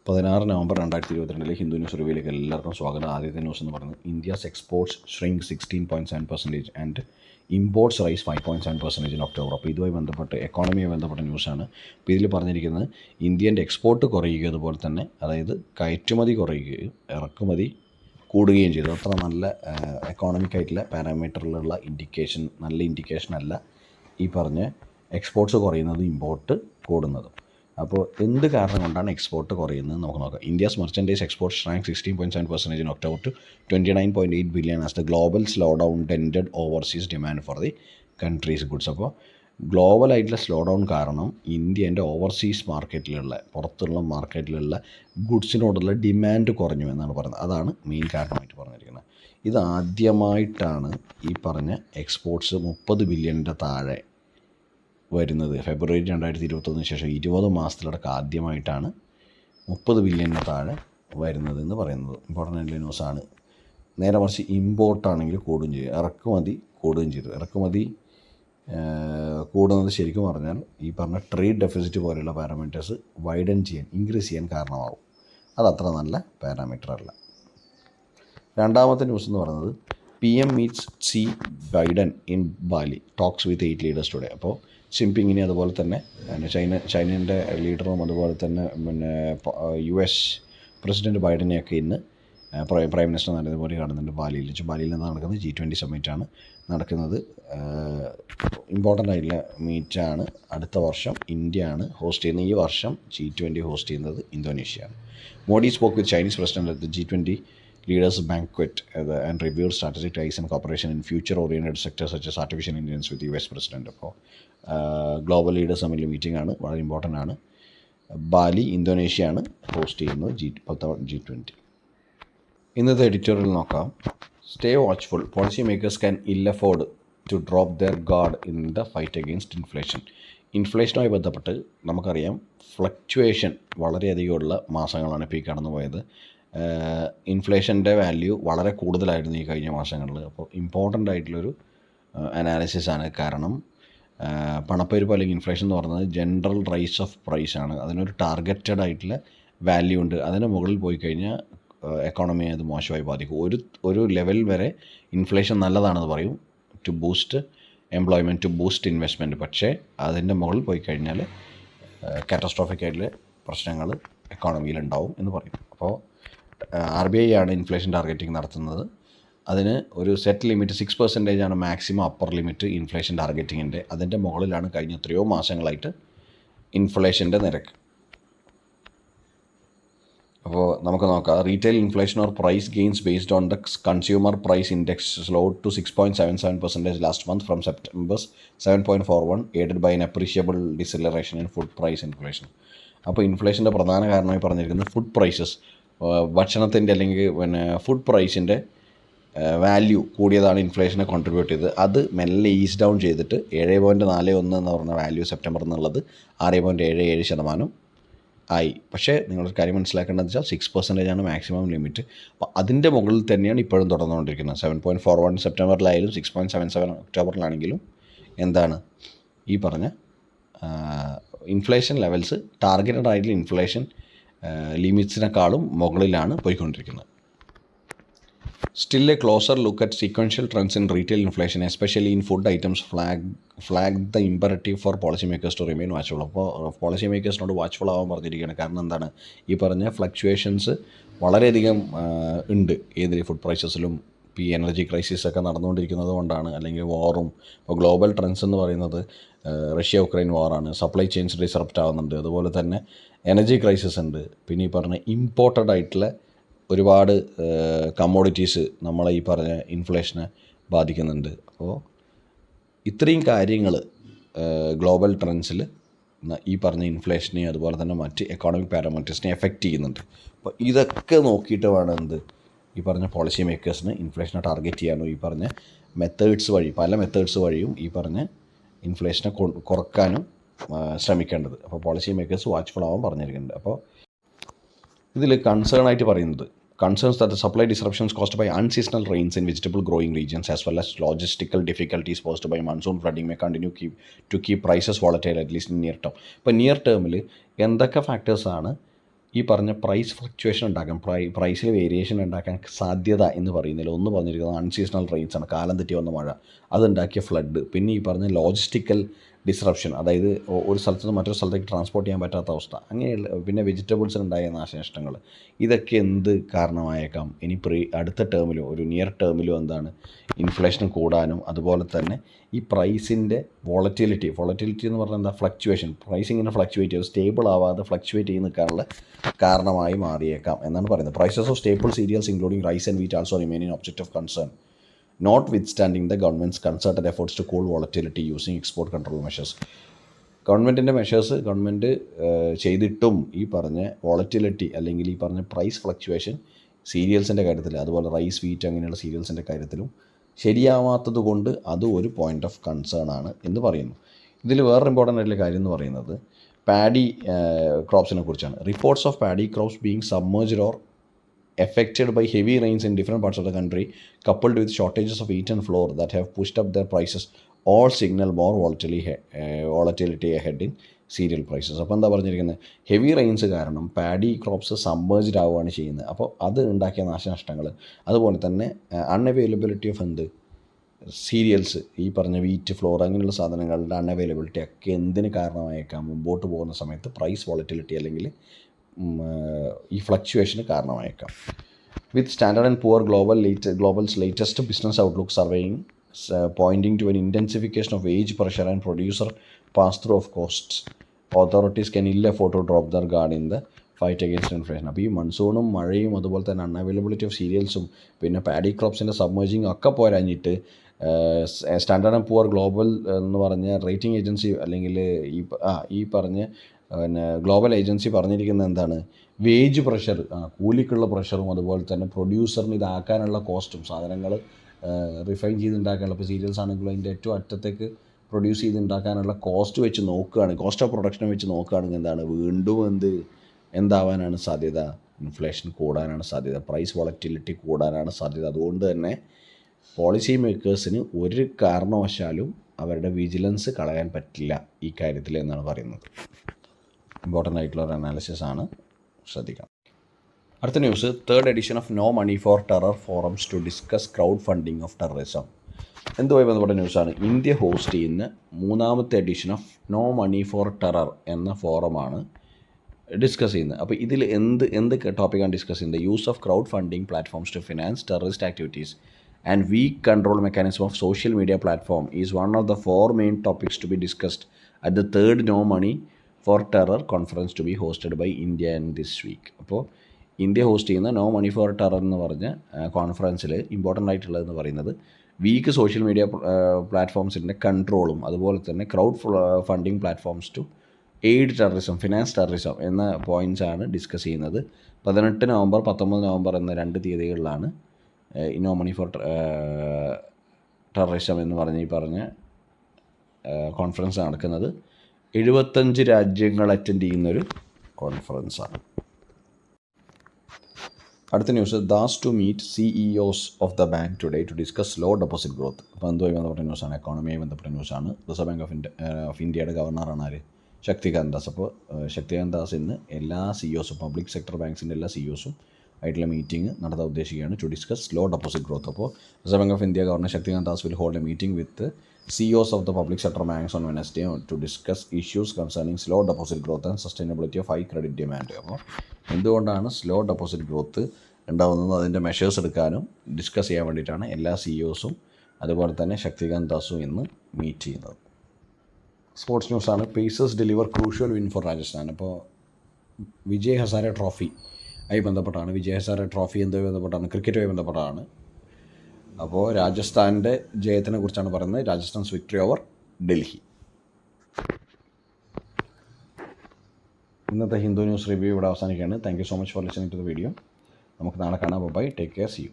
16 November 2022 Hindu news റിവ്യൂയിലേക്ക് എല്ലാവർക്കും സ്വാഗതം. ആദ്യത്തെ ന്യൂസ് എന്ന് പറയുന്നത് India's exports shrink 16.7% and imports rise 5.7% in October. അപ്പോൾ ഇതുമായി ബന്ധപ്പെട്ട് എക്കോണമിയുമായി ബന്ധപ്പെട്ട ന്യൂസാണ്. അപ്പോൾ ഇതിൽ പറഞ്ഞിരിക്കുന്നത് ഇന്ത്യൻ്റെ എക്സ്പോർട്ട് കുറയുകയും അതുപോലെ തന്നെ അതായത് കയറ്റുമതി കുറയുകയും ഇറക്കുമതി കൂടുകയും ചെയ്തു. അത്ര നല്ല എക്കോണമിക്കായിട്ടുള്ള പാരാമീറ്ററിലുള്ള നല്ല ഇൻഡിക്കേഷൻ അല്ല ഈ പറഞ്ഞ എക്സ്പോർട്ട്സ് കുറയുന്നതും ഇമ്പോർട്ട് കൂടുന്നതും. അപ്പോൾ എന്ത് കാരണം കൊണ്ടാണ് എക്സ്പോർട്ട് കുറയുന്നത് നമുക്ക് നോക്കാം. India's merchandise exports rank 16.7% in October to 29.8 billion as the global slow down dented overseas demand for the country's goods. അപ്പോൾ ഗ്ലോബലായിട്ടുള്ള സ്ലോ ഡൗൺ കാരണം ഇന്ത്യൻ്റെ ഓവർസീസ് മാർക്കറ്റിലുള്ള പുറത്തുള്ള മാർക്കറ്റിലുള്ള ഗുഡ്സിനോടുള്ള ഡിമാൻഡ് കുറഞ്ഞു എന്നാണ് പറയുന്നത്. അതാണ് മെയിൻ കാരണമായിട്ട് പറഞ്ഞിരിക്കുന്നത്. ഇത് ആദ്യമായിട്ടാണ് ഈ പറഞ്ഞ എക്സ്പോർട്ട്സ് 30 ബില്യണിൻ്റെ താഴെ വരുന്നത്. ഫെബ്രുവരി 2021 ശേഷം 20 മാസത്തിലടക്കം ആദ്യമായിട്ടാണ് 30 ബില്യണിന് താഴെ വരുന്നത് എന്ന് പറയുന്നത്. ഇമ്പോർട്ടൻ്റ് ന്യൂസാണ്. നേരെ മറിച്ച് ഇമ്പോർട്ടാണെങ്കിൽ കൂടുകയും ചെയ്തു, ഇറക്കുമതി കൂടുകയും ചെയ്തു. ഇറക്കുമതി കൂടുന്നത് ശരിക്കും പറഞ്ഞാൽ ഈ പറഞ്ഞ ട്രേഡ് ഡെഫിസിറ്റ് പോലെയുള്ള പാരാമീറ്റേഴ്സ് ഇൻക്രീസ് ചെയ്യാൻ കാരണമാകും. അതത്ര നല്ല പാരാമീറ്റർ അല്ല. രണ്ടാമത്തെ ന്യൂസ് എന്ന് പറയുന്നത് PM meats C Biden in Bali talks with 8 leaders today. അപ്പോൾ ഷിംപിങ്ങിനെ അതുപോലെ തന്നെ ചൈനയുടെ ലീഡറും അതുപോലെ തന്നെ US പ്രസിഡൻറ്റ് ബൈഡനെയൊക്കെ ഇന്ന് പ്രൈം മിനിസ്റ്റർ നരേന്ദ്രമോദി കാണുന്നുണ്ട് ബാലിയിൽ. ബാലിയിൽ നിന്ന് നടക്കുന്നത് G20 സമ്മിറ്റാണ് നടക്കുന്നത്. ഇമ്പോർട്ടൻ്റ് ആയിട്ടുള്ള മീറ്റാണ്. അടുത്ത വർഷം ഇന്ത്യയാണ് ഹോസ്റ്റ് ചെയ്യുന്നത്. ഈ വർഷം G20 ഹോസ്റ്റ് ചെയ്യുന്നത് ഇന്തോനേഷ്യയാണ്. Modi spoke with Chinese president at G20 leaders banquet and reviewed strategic ties and cooperation in future-oriented sectors such as artificial intelligence with US President. അപ്പോൾ ഗ്ലോബൽ ലീഡേഴ്സ് തമ്മിൽ മീറ്റിംഗ് ആണ്, വളരെ ഇമ്പോർട്ടൻ്റ് ആണ്. ബാലി ഇന്തോനേഷ്യയാണ് ഹോസ്റ്റ് ചെയ്യുന്നത് G20. ഇന്നത്തെ editorial നോക്കാം. Stay watchful, policy makers can ill afford to drop their guard in the fight against inflation. ഇൻഫ്ലേഷനുമായി ബന്ധപ്പെട്ട് നമുക്കറിയാം ഫ്ലക്ച്വേഷൻ വളരെയധികമുള്ള മാസങ്ങളാണ് ഇപ്പോൾ ഈ കടന്നു പോയത്. ഇൻഫ്ലേഷൻ്റെ വാല്യൂ വളരെ കൂടുതലായിരുന്നു ഈ കഴിഞ്ഞ മാസങ്ങളിൽ. അപ്പോൾ ഇമ്പോർട്ടൻ്റ് ആയിട്ടുള്ളൊരു അനാലിസിസാണ്. കാരണം പണപ്പെരുപ്പം അല്ലെങ്കിൽ ഇൻഫ്ലേഷൻ എന്ന് പറയുന്നത് ജനറൽ റൈസ് ഓഫ് പ്രൈസാണ്. അതിനൊരു ടാർഗറ്റഡ് ആയിട്ടുള്ള വാല്യൂ ഉണ്ട്. അതിന് മുകളിൽ പോയി കഴിഞ്ഞാൽ എക്കോണമിയെ അത് മോശമായി ബാധിക്കും. ഒരു ലെവൽ വരെ ഇൻഫ്ലേഷൻ നല്ലതാണെന്ന് പറയും, to boost employment, to boost investment. പക്ഷേ അതിൻ്റെ മുകളിൽ പോയി കഴിഞ്ഞാൽ കാറ്റസ്ട്രോഫിക് ആയിട്ടുള്ള പ്രശ്നങ്ങൾ എക്കോണമിയിലുണ്ടാവും എന്ന് പറയും. അപ്പോൾ RBI ആണ് ഇൻഫ്ലേഷൻ ടാർഗറ്റിംഗ് നടത്തുന്നത്. അതിന് ഒരു സെറ്റ് ലിമിറ്റ് 6% ആണ് മാക്സിമം അപ്പർ ലിമിറ്റ് ഇൻഫ്ലേഷൻ ടാർഗറ്റിങ്ങിൻ്റെ. അതിൻ്റെ മുകളിലാണ് കഴിഞ്ഞ എത്രയോ മാസങ്ങളായിട്ട് ഇൻഫ്ലേഷൻ്റെ നിരക്ക്. അപ്പോൾ നമുക്ക് നോക്കാം. Retail inflation or price gains based on the consumer price index slowed to 6.77% last month from September 7.41, aided by an appreciable deceleration in food price inflation. അപ്പോൾ ഇൻഫ്ലേഷൻ്റെ പ്രധാന കാരണമായി പറഞ്ഞിരിക്കുന്നത് ഫുഡ് പ്രൈസസ്, ഭക്ഷണത്തിൻ്റെ അല്ലെങ്കിൽ ഫുഡ് പ്രൈസിൻ്റെ വാല്യൂ കൂടിയതാണ് ഇൻഫ്ലേഷനെ കോൺട്രിബ്യൂട്ട് ചെയ്തത്. അത് മെല്ലെ ഈസ് ഡൗൺ ചെയ്തിട്ട് 7.41 എന്ന് പറഞ്ഞ വാല്യൂ സെപ്റ്റംബർ എന്നുള്ളത് 6.77% ആയി. പക്ഷേ നിങ്ങളൊരു കാര്യം മനസ്സിലാക്കേണ്ടതെന്ന് വെച്ചാൽ 6% ആണ് മാക്സിമം ലിമിറ്റ്. അപ്പോൾ അതിൻ്റെ മുകളിൽ തന്നെയാണ് ഇപ്പോഴും തുടർന്നുകൊണ്ടിരിക്കുന്നത്. 7.41 സെപ്റ്റംബറിലായാലും 6.77 ഒക്ടോബറിലാണെങ്കിലും എന്താണ് ഈ പറഞ്ഞ ഇൻഫ്ലേഷൻ ലെവൽസ് ടാർഗറ്റഡ് ആയിട്ടുള്ള ഇൻഫ്ലേഷൻ ലിമിറ്റ്സിനെക്കാളും മുകളിലാണ് പോയിക്കൊണ്ടിരിക്കുന്നത്. Still a closer look at sequential trends in retail inflation, especially in food items, flag the imperative for policymakers to remain watchful. അപ്പോൾ പോളിസി മേക്കേഴ്സിനോട് വാച്ച്ഫുൾ ആവാൻ പറഞ്ഞിരിക്കുകയാണ്. കാരണം എന്താണ്, ഈ പറഞ്ഞ ഫ്ലക്ച്വേഷൻസ് വളരെയധികം ഉണ്ട് ഏതൊരു ഫുഡ് പ്രൈസസിലും. ഈ എനർജി ക്രൈസിസൊക്കെ നടന്നുകൊണ്ടിരിക്കുന്നത് കൊണ്ടാണ്, അല്ലെങ്കിൽ വാറും. ഇപ്പോൾ ഗ്ലോബൽ ട്രെൻഡ്സ് എന്ന് പറയുന്നത് റഷ്യ ഉക്രൈൻ വാറാണ്. സപ്ലൈ ചെയിൻസ് ഡിസറപ്റ്റ് ആവുന്നുണ്ട്. അതുപോലെ തന്നെ എനർജി ക്രൈസിസ് ഉണ്ട്. പിന്നെ ഈ പറഞ്ഞ ഇമ്പോർട്ടഡ് ആയിട്ടുള്ള ഒരുപാട് കമ്മോഡിറ്റീസ് നമ്മളെ ഈ പറഞ്ഞ ഇൻഫ്ലേഷനെ ബാധിക്കുന്നുണ്ട്. അപ്പോൾ ഇത്രയും കാര്യങ്ങൾ ഗ്ലോബൽ ട്രെൻഡ്സിൽ ഈ പറഞ്ഞ ഇൻഫ്ലേഷനെയും അതുപോലെ തന്നെ മറ്റ് എക്കോണമിക് പാരാമീറ്റേഴ്സിനെ എഫക്റ്റ് ചെയ്യുന്നുണ്ട്. അപ്പോൾ ഇതൊക്കെ നോക്കിയിട്ട് വേണം ഈ പറഞ്ഞ പോളിസി മേക്കേഴ്സിന് ഇൻഫ്ലേഷനെ ടാർഗറ്റ് ചെയ്യാനോ ഈ പറഞ്ഞ പല മെത്തേഡ്സ് വഴിയും ഈ പറഞ്ഞ ഇൻഫ്ലേഷനെ കുറക്കാനും ശ്രമിക്കേണ്ടത്. അപ്പോൾ പോളിസി മേക്കേഴ്സ് വാച്ച്ഫുൾ ആവാൻ പറഞ്ഞിരിക്കുന്നുണ്ട്. അപ്പോൾ ഇതിൽ കൺസേൺ ആയിട്ട് പറയുന്നത് concerns that the supply disruptions caused by unseasonal rains in vegetable growing regions as well as logistical difficulties posed by monsoon flooding may continue to keep prices volatile at least in near term. ഇപ്പോൾ near ടേമിൽ എന്തൊക്കെ ഫാക്ടേഴ്സാണ് ഈ പറഞ്ഞ price fluctuation ഉണ്ടാക്കാൻ പ്രൈസിൽ variation ഉണ്ടാക്കാൻ സാധ്യത എന്ന് പറയുന്നതിൽ ഒന്ന് പറഞ്ഞിരിക്കുന്നത് അൺസീസണൽ റെയിൻസ് ആണ്, കാലം തെറ്റി വന്ന മഴ, അതുണ്ടാക്കിയ ഫ്ലഡ്. പിന്നെ ഈ പറഞ്ഞ ലോജിസ്റ്റിക്കൽ ഡിസ്റപ്ഷൻ, അതായത് ഒരു സ്ഥലത്ത് നിന്ന് മറ്റൊരു സ്ഥലത്തേക്ക് ട്രാൻസ്പോർട്ട് ചെയ്യാൻ പറ്റാത്ത അവസ്ഥ, അങ്ങനെയുള്ള പിന്നെ വെജിറ്റബിൾസിനുണ്ടായ നാശനഷ്ടങ്ങൾ, ഇതൊക്കെ എന്ത് കാരണമായേക്കാം? ഇനി അടുത്ത ടേമിലും ഒരു നിയർ ടേമിലും എന്താണ് ഇൻഫ്ലേഷൻ കൂടാനും അതുപോലെ തന്നെ ഈ പ്രൈസിൻ്റെ വോളറ്റിലിറ്റി എന്ന് പറഞ്ഞാൽ എന്താ, ഫ്ലക്ച്വേഷൻ, പ്രൈസ് ഇങ്ങനെ ഫ്ലക്ച്വേറ്റ് ചെയ്ത് സ്റ്റേബിൾ ആവാതെ ഫ്ലക്ച്വേറ്റ് ചെയ്ത് നിൽക്കാനുള്ള കാരണമായി മാറിയേക്കാം എന്നാണ് പറയുന്നത്. Prices of staple cereals including rice and wheat also remain in object of concern notwithstanding the government's concerted efforts to cool volatility using export control measures. ഗവൺമെൻറ്റിൻ്റെ മെഷേഴ്സ് ഗവൺമെൻറ് ചെയ്തിട്ടും ഈ പറഞ്ഞ വോളറ്റിലിറ്റി അല്ലെങ്കിൽ ഈ പറഞ്ഞ പ്രൈസ് ഫ്ലക്ച്വേഷൻ സീരിയൽസിൻ്റെ കാര്യത്തിൽ, അതുപോലെ rice, wheat അങ്ങനെയുള്ള സീരിയൽസിൻ്റെ കാര്യത്തിലും ശരിയാവാത്തത് കൊണ്ട് അത് ഒരു പോയിൻ്റ് ഓഫ് കൺസേൺ ആണ് എന്ന് പറയുന്നു. ഇതിൽ വേറൊരു ഇമ്പോർട്ടൻ്റ് ആയിട്ടുള്ള കാര്യം എന്ന് പറയുന്നത് പാഡി ക്രോപ്സിനെ കുറിച്ചാണ്. Reports of paddy crops being submerged or affected by heavy rains in different parts of the country coupled with shortages of wheat and flour that have pushed up their prices all signal more volatility ahead in cereal prices. അപ്പോൾ എന്താ പറഞ്ഞിരിക്കുന്നത്, heavy Reigns കാരണം paddy crops submerged ആവുകയാണ് ചെയ്യുന്നത്. അപ്പോൾ അത് ഉണ്ടാക്കിയ നാശനഷ്ടങ്ങൾ, അതുപോലെ തന്നെ അൺഅവൈലബിലിറ്റി ഓഫ് സീരിയൽസ്, ഈ പറഞ്ഞ വീറ്റ്, ഫ്ലോർ അങ്ങനെയുള്ള സാധനങ്ങളുടെ അൺഅവൈലബിലിറ്റി ഒക്കെ എന്തിന് കാരണമായേക്കാം? മുമ്പോട്ട് പോകുന്ന സമയത്ത് പ്രൈസ് വോളറ്റിലിറ്റി അല്ലെങ്കിൽ ഈ ഫ്ലക്ച്വേഷന് കാരണമായേക്കാം. With Standard and Poor Global's latest business outlook surveying pointing to an intensification of wage pressure and producer pass through of costs, authorities can ill afford to drop their guard in the fight against inflation. അപ്പോൾ ഈ മൺസൂണും മഴയും അതുപോലെ തന്നെ unavailability of സീരിയൽസും പിന്നെ paddy ക്രോപ്സിൻ്റെ സബ്മേർജിങ് ഒക്കെ പോരാഞ്ഞിട്ട് standard and poor global എന്ന് പറഞ്ഞ റേറ്റിംഗ് ഏജൻസി അല്ലെങ്കിൽ ഈ പറഞ്ഞ പിന്നെ ഗ്ലോബൽ ഏജൻസി പറഞ്ഞിരിക്കുന്നത് എന്താണ്, വേജ് പ്രഷർ, കൂലിക്കുള്ള പ്രഷറും അതുപോലെ തന്നെ പ്രൊഡ്യൂസറിന് ഇതാക്കാനുള്ള കോസ്റ്റും, സാധനങ്ങൾ റിഫൈൻ ചെയ്തുണ്ടാക്കാനുള്ള, ഇപ്പോൾ സീരിയൽസ് ആണെങ്കിലും അതിൻ്റെ ഏറ്റവും അറ്റത്തേക്ക് പ്രൊഡ്യൂസ് ചെയ്തുണ്ടാക്കാനുള്ള കോസ്റ്റ് വെച്ച് നോക്കുകയാണ്, കോസ്റ്റ് ഓഫ് പ്രൊഡക്ഷൻ വെച്ച് നോക്കുകയാണെങ്കിൽ എന്താണ്, വീണ്ടും എന്താവാനാണ് സാധ്യത? ഇൻഫ്ലേഷൻ കൂടാനാണ് സാധ്യത, പ്രൈസ് വോളറ്റിലിറ്റി കൂടാനാണ് സാധ്യത. അതുകൊണ്ട് തന്നെ പോളിസി മേക്കേഴ്സിന് ഒരു കാരണവശാലും അവരുടെ വിജിലൻസ് കളയാൻ പറ്റില്ല ഈ കാര്യത്തിൽ എന്നാണ് പറയുന്നത്. ഇമ്പോർട്ടൻ്റ് ആയിട്ടുള്ള ഒരു അനാലിസിസ് ആണ്, ശ്രദ്ധിക്കാം. അടുത്ത news, third edition of no money for terror forums to discuss crowd funding of terrorism. എന്തുമായി ബന്ധപ്പെട്ട ന്യൂസാണ്? ഇന്ത്യ ഹോസ്റ്റ് ചെയ്യുന്ന 3ാമത്തെ edition of no money for terror എന്ന ഫോറമാണ് ഡിസ്കസ് ചെയ്യുന്നത്. അപ്പോൾ ഇതിൽ എന്ത് ടോപ്പിക്കാണ് ഡിസ്കസ് ചെയ്യുന്നത്? Use of crowd funding platforms to finance terrorist activities and weak control mechanism of social media platform is one of the 4 main topics to be discussed at the third no money for terror conference to be hosted by India and this week. അപ്പോൾ India host ചെയ്യുന്ന no money for terror എന്ന് പറഞ്ഞ കോൺഫറൻസിൽ important ആയിട്ടുള്ളതെന്ന് പറയുന്നത് weak social media പ്ലാറ്റ്ഫോംസിൻ്റെ കൺട്രോളും അതുപോലെ തന്നെ crowd funding platforms to aid terrorism, finance terrorism എന്ന പോയിൻറ്റ്സാണ് ഡിസ്കസ് ചെയ്യുന്നത്. 18 നവംബർ 19 നവംബർ എന്ന 2 തീയതികളിലാണ് നോ മണി ഫോർ ടെററിസം എന്ന് പറഞ്ഞ കോൺഫറൻസ് നടക്കുന്നത്. 75 രാജ്യങ്ങൾ അറ്റൻഡ് ചെയ്യുന്നൊരു കോൺഫറൻസാണ്. അടുത്ത news, Das to meet CEOs of the bank today to discuss low deposit growth. അപ്പോൾ എന്തുമായി ബന്ധപ്പെട്ട ന്യൂസാണ്? എക്കോണമിയുമായി ബന്ധപ്പെട്ട ന്യൂസാണ്. റിസർവ് ബാങ്ക് ഓഫ് ഇന്ത്യയുടെ ഗവർണറാണ് ആര്? ശക്തികാന്ത് ദാസ്. അപ്പോൾ ശക്തികാന്ത് ദാസ് ഇന്ന് എല്ലാ CEOസും, പബ്ലിക് സെക്ടർ ബാങ്ക്സിൻ്റെ എല്ലാ CEOസും ആയിട്ടുള്ള മീറ്റിംഗ് നടത്താൻ ഉദ്ദേശിക്കുകയാണ് to discuss low deposit growth. അപ്പോൾ Reserve Bank of India governor Shaktikanta Das will hold a meeting with CEOs of the public sector banks on Wednesday to discuss issues concerning slow deposit growth and sustainability of high credit demand. അപ്പോൾ എന്തുകൊണ്ടാണ് slow deposit growth ഉണ്ടാകുന്നത്, അതിൻ്റെ measures എടുക്കാനും discuss ചെയ്യാൻ വേണ്ടിയിട്ടാണ് എല്ലാ CEOസും അതുപോലെ തന്നെ ശക്തികാന്ത് ദാസും ഇന്ന് മീറ്റ് ചെയ്യുന്നത്. സ്പോർട്സ് ന്യൂസാണ്. Pacers deliver crucial win for Rajasthan. അപ്പോൾ വിജയ് ഹസാരെ ട്രോഫി ആയി ബന്ധപ്പെട്ടാണ്. വിജയ് ഹസാരെ ട്രോഫി എന്തുമായി ബന്ധപ്പെട്ടാണ്? ക്രിക്കറ്റുമായി ബന്ധപ്പെട്ടാണ്. അപ്പോൾ രാജസ്ഥാൻ്റെ ജയത്തിനെ കുറിച്ചാണ് പറയുന്നത്. Rajasthan's victory over Delhi. ഇന്നത്തെ ഹിന്ദു ന്യൂസ് റിവ്യൂ ഇവിടെ അവസാനിക്കുകയാണ്. Thank you so much for listening to the video. നമുക്ക് നാളെ കാണാം. Bye, take care, see U.